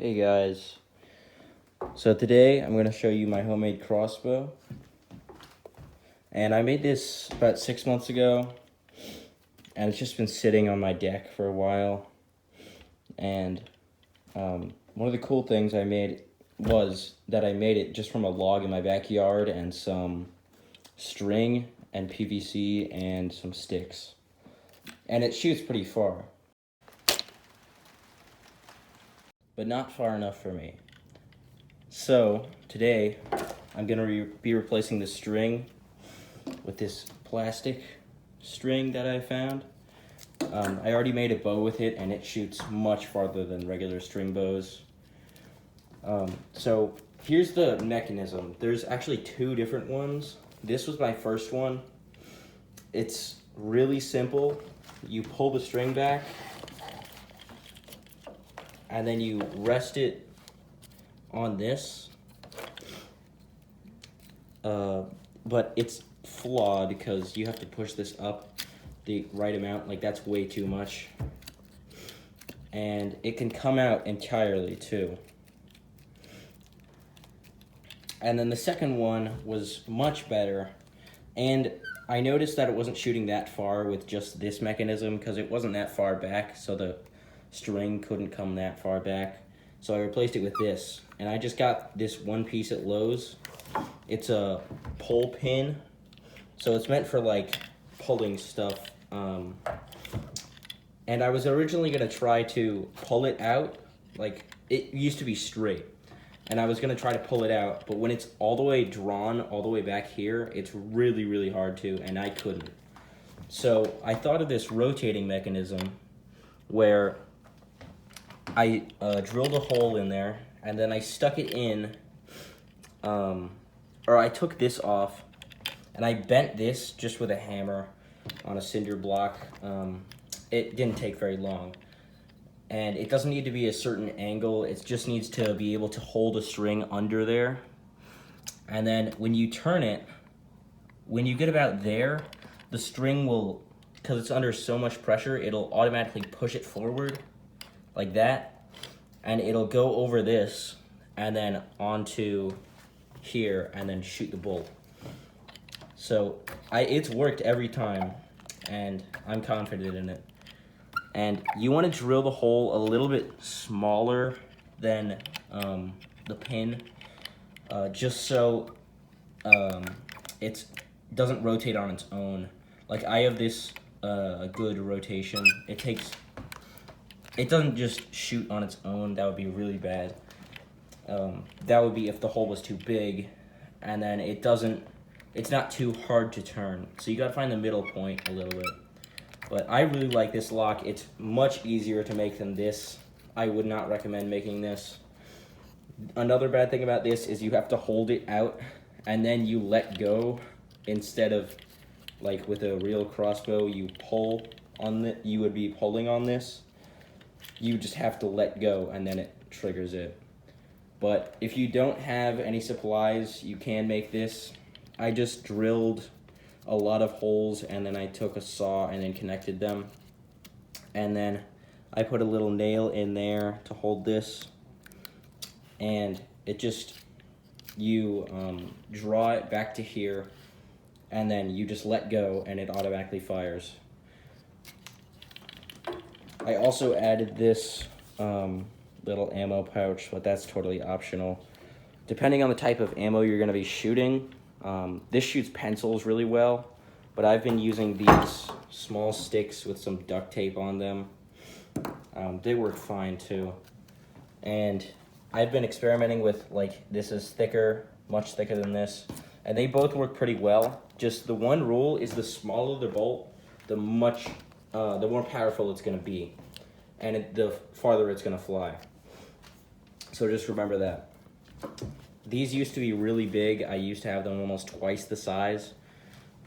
Hey guys, so today I'm going to show you my homemade crossbow, and I made this about 6 months ago, and it's just been sitting on my deck for a while. And one of the cool things I made was that I made it just from a log in my backyard and some string and PVC and some sticks, and it shoots pretty far, but not far enough for me. So today I'm gonna be replacing the string with this plastic string that I found. I already made a bow with it, and it shoots much farther than regular string bows. So here's the mechanism. There's actually two different ones. This was my first one. It's really simple. You pull the string back, and then you rest it on this. But it's flawed because you have to push this up the right amount. Like, that's way too much. And it can come out entirely too. And then the second one was much better, and I noticed that it wasn't shooting that far with just this mechanism because it wasn't that far back, so the string couldn't come that far back. So I replaced it with this, and I just got this one piece at Lowe's. It's a pull pin, so it's meant for like pulling stuff. And I was originally gonna try to pull it out. Like, it used to be straight, and I was gonna try to pull it out, but when it's all the way drawn all the way back here, it's really, really hard to, and I couldn't. So I thought of this rotating mechanism where I drilled a hole in there, and then I stuck it in, or I took this off, and I bent this just with a hammer on a cinder block. It didn't take very long. And it doesn't need to be a certain angle, it just needs to be able to hold a string under there. And then when you turn it, when you get about there, the string will, because it's under so much pressure, it'll automatically push it forward, like that. And it'll go over this, and then onto here, and then shoot the bolt. So it's worked every time, and I'm confident in it. And you want to drill the hole a little bit smaller than the pin, just so it doesn't rotate on its own. Like, I have this good rotation. It doesn't just shoot on its own. That would be really bad. That would be if the hole was too big, and then it's not too hard to turn. So you gotta find the middle point a little bit. But I really like this lock. It's much easier to make than this. I would not recommend making this. Another bad thing about this is you have to hold it out, and then you let go, instead of like with a real crossbow, you pull on it. You would be pulling on this. You just have to let go, and then it triggers it. But if you don't have any supplies, you can make this. I just drilled a lot of holes, and then I took a saw and then connected them. And then I put a little nail in there to hold this. And it just, you draw it back to here, and then you just let go, and it automatically fires. I also added this little ammo pouch, but that's totally optional. Depending on the type of ammo you're gonna be shooting, this shoots pencils really well, but I've been using these small sticks with some duct tape on them. They work fine too. And I've been experimenting with, like, this is thicker, much thicker than this, and they both work pretty well. Just the one rule is the smaller the bolt, the more powerful it's gonna be, and the farther it's gonna fly. So just remember that. These used to be really big. I used to have them almost twice the size,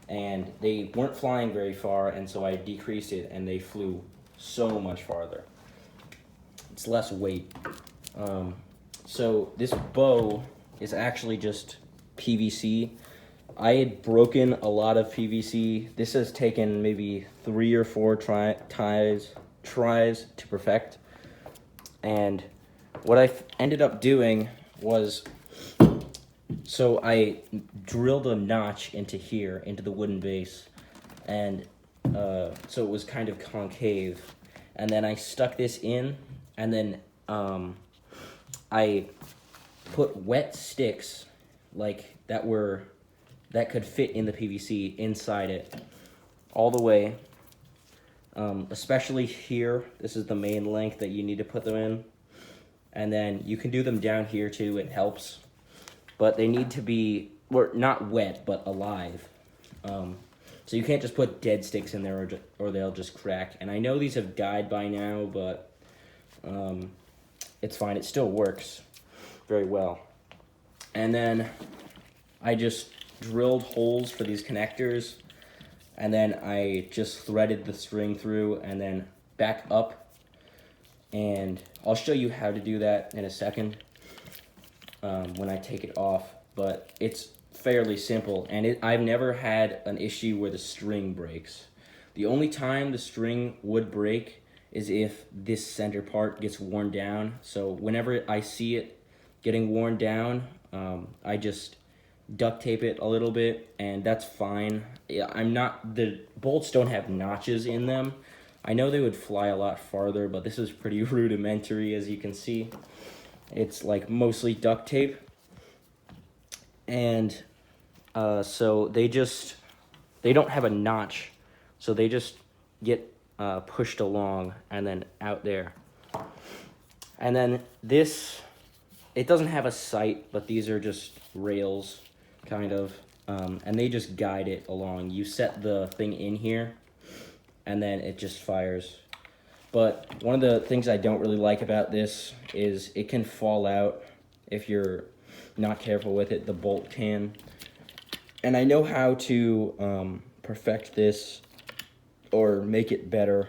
and they weren't flying very far, and so I decreased it, and they flew so much farther. It's less weight. So this bow is actually just PVC. I had broken a lot of PVC. This has taken maybe 3 or 4 tries to perfect, and what I ended up doing was, so I drilled a notch into here, into the wooden base, and so it was kind of concave. And then I stuck this in, and then I put wet sticks, like that could fit in the PVC inside it, all the way. Especially here, this is the main length that you need to put them in. And then you can do them down here too, it helps. But they need to be, well, not wet, but alive. So you can't just put dead sticks in there or they'll just crack. And I know these have died by now, but it's fine. It still works very well. And then I just drilled holes for these connectors, and then I just threaded the string through and then back up. And I'll show you how to do that in a second when I take it off, but it's fairly simple, and I've never had an issue where the string breaks. The only time the string would break is if this center part gets worn down. So whenever I see it getting worn down, I just duct tape it a little bit, and that's fine. Yeah, the bolts don't have notches in them. I know they would fly a lot farther, but this is pretty rudimentary, as you can see. It's like mostly duct tape. And so they don't have a notch, so they just get pushed along and then out there. And then this, it doesn't have a sight, but these are just rails, kind of, and they just guide it along. You set the thing in here, and then it just fires. But one of the things I don't really like about this is it can fall out if you're not careful with it. The bolt can. And I know how to perfect this or make it better,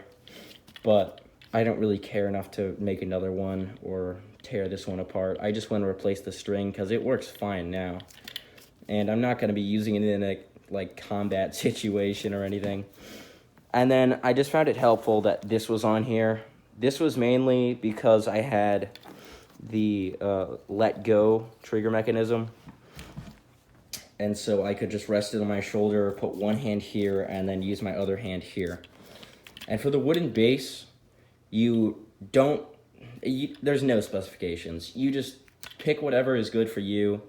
but I don't really care enough to make another one or tear this one apart. I just want to replace the string because it works fine now. And I'm not going to be using it in a like combat situation or anything. And then I just found it helpful that this was on here. This was mainly because I had the let go trigger mechanism. And so I could just rest it on my shoulder, put one hand here, and then use my other hand here. And for the wooden base, there's no specifications. You just pick whatever is good for you.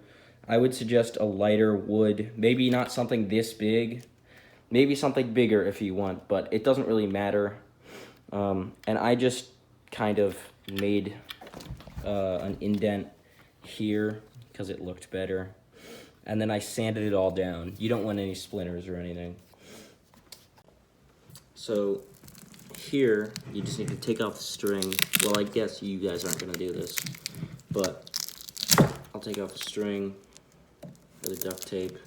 I would suggest a lighter wood, maybe not something this big, maybe something bigger if you want, but it doesn't really matter. And I just kind of made an indent here because it looked better. And then I sanded it all down. You don't want any splinters or anything. So here, you just need to take off the string. Well, I guess you guys aren't gonna do this, but I'll take off the string or the duct tape.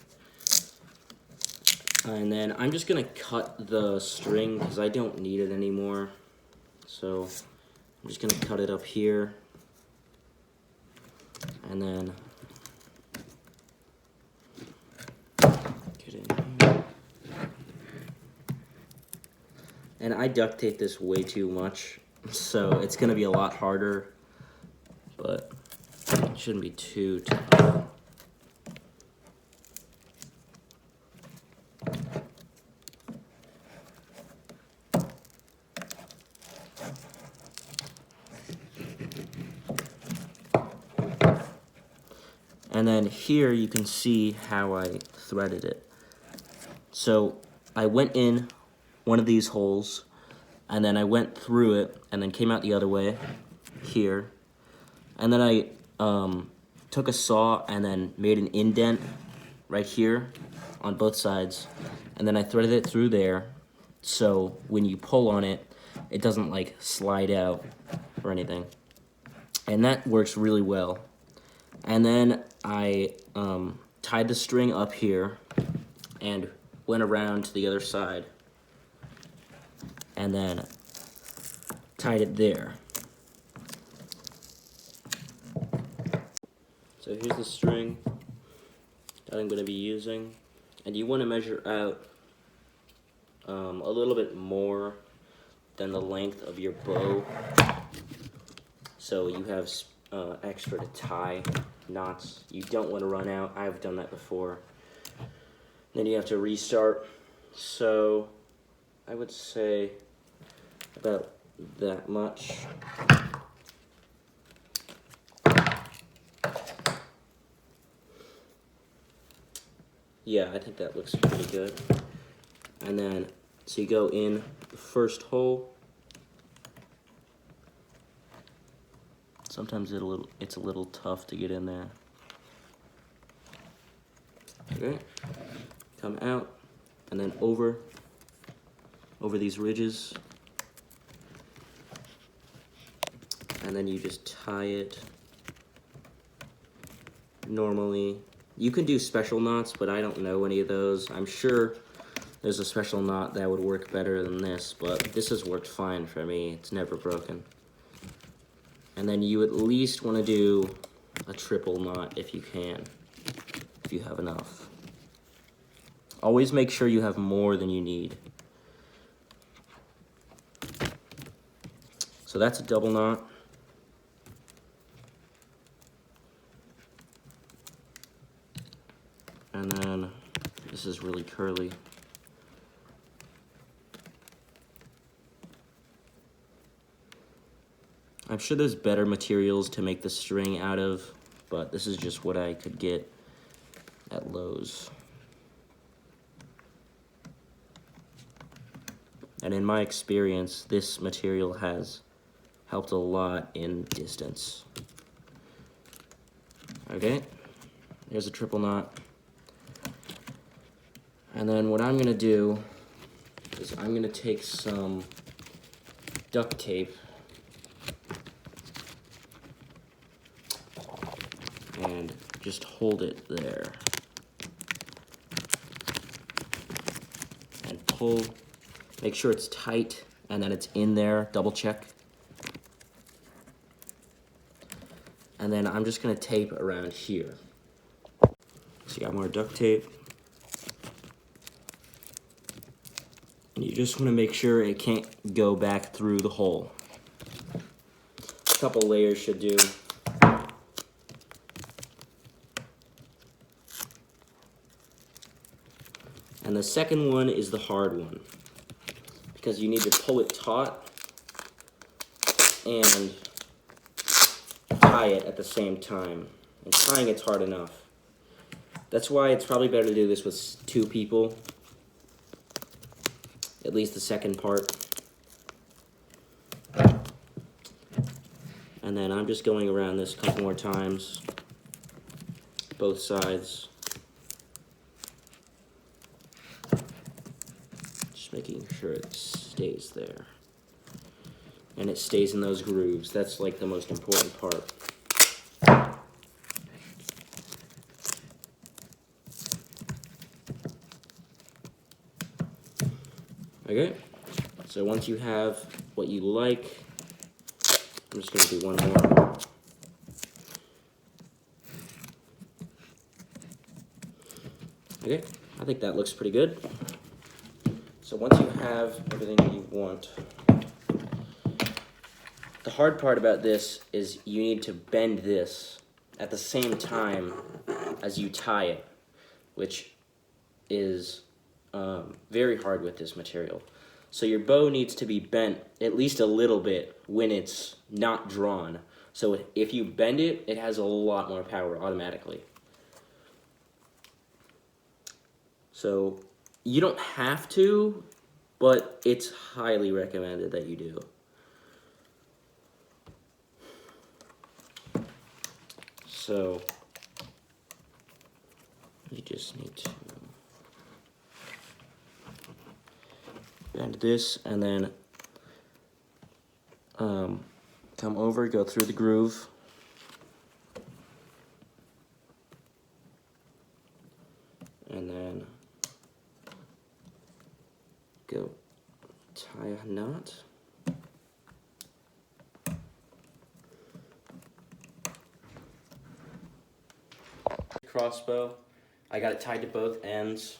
And then I'm just gonna cut the string because I don't need it anymore. So I'm just gonna cut it up here. And then get in here. And I duct tape this way too much, so it's gonna be a lot harder, but it shouldn't be too tough. And then here you can see how I threaded it. So I went in one of these holes, and then I went through it, and then came out the other way, here. And then I took a saw and then made an indent right here on both sides. And then I threaded it through there, so when you pull on it, it doesn't like slide out or anything. And that works really well. And then I tied the string up here and went around to the other side and then tied it there. So here's the string that I'm going to be using, and you want to measure out a little bit more than the length of your bow, so you have extra to tie knots. You don't want to run out. I've done that before. Then you have to restart. So I would say about that much. Yeah, I think that looks pretty good. And then, so you go in the first hole. Sometimes it's a little tough to get in there. Okay, come out, and then over these ridges. And then you just tie it normally. You can do special knots, but I don't know any of those. I'm sure there's a special knot that would work better than this, but this has worked fine for me. It's never broken. And then you at least want to do a triple knot if you can, if you have enough. Always make sure you have more than you need. So that's a double knot. And then this is really curly. I'm sure there's better materials to make the string out of, but this is just what I could get at Lowe's. And in my experience, this material has helped a lot in distance. Okay, there's a triple knot. And then what I'm gonna do is I'm gonna take some duct tape and just hold it there. And pull, make sure it's tight and that it's in there, double check. And then I'm just gonna tape around here. So you got more duct tape. And you just want to make sure it can't go back through the hole. A couple layers should do. And the second one is the hard one, because you need to pull it taut and tie it at the same time. And tying it's hard enough. That's why it's probably better to do this with 2 people. At least the second part. And then I'm just going around this a couple more times, both sides. Just making sure it stays there. And it stays in those grooves. That's like the most important part. Okay, so once you have what you like, I'm just going to do one more. Okay, I think that looks pretty good. So once you have everything you want, the hard part about this is you need to bend this at the same time as you tie it, which is very hard with this material. So your bow needs to be bent at least a little bit when it's not drawn. So if you bend it, it has a lot more power automatically. So you don't have to, but it's highly recommended that you do. So you just need to bend this and then come over, go through the groove. And then go tie a knot. Crossbow, I got it tied to both ends,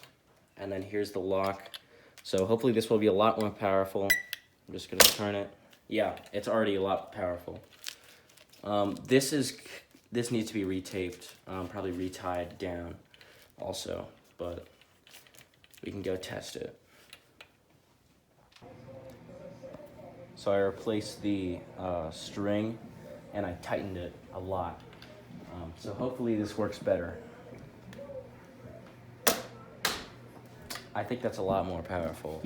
and then here's the lock. So hopefully this will be a lot more powerful. I'm just gonna turn it. Yeah, it's already a lot powerful. This needs to be retaped, probably retied down also, but we can go test it. So I replaced the string and I tightened it a lot. So hopefully this works better. I think that's a lot more powerful.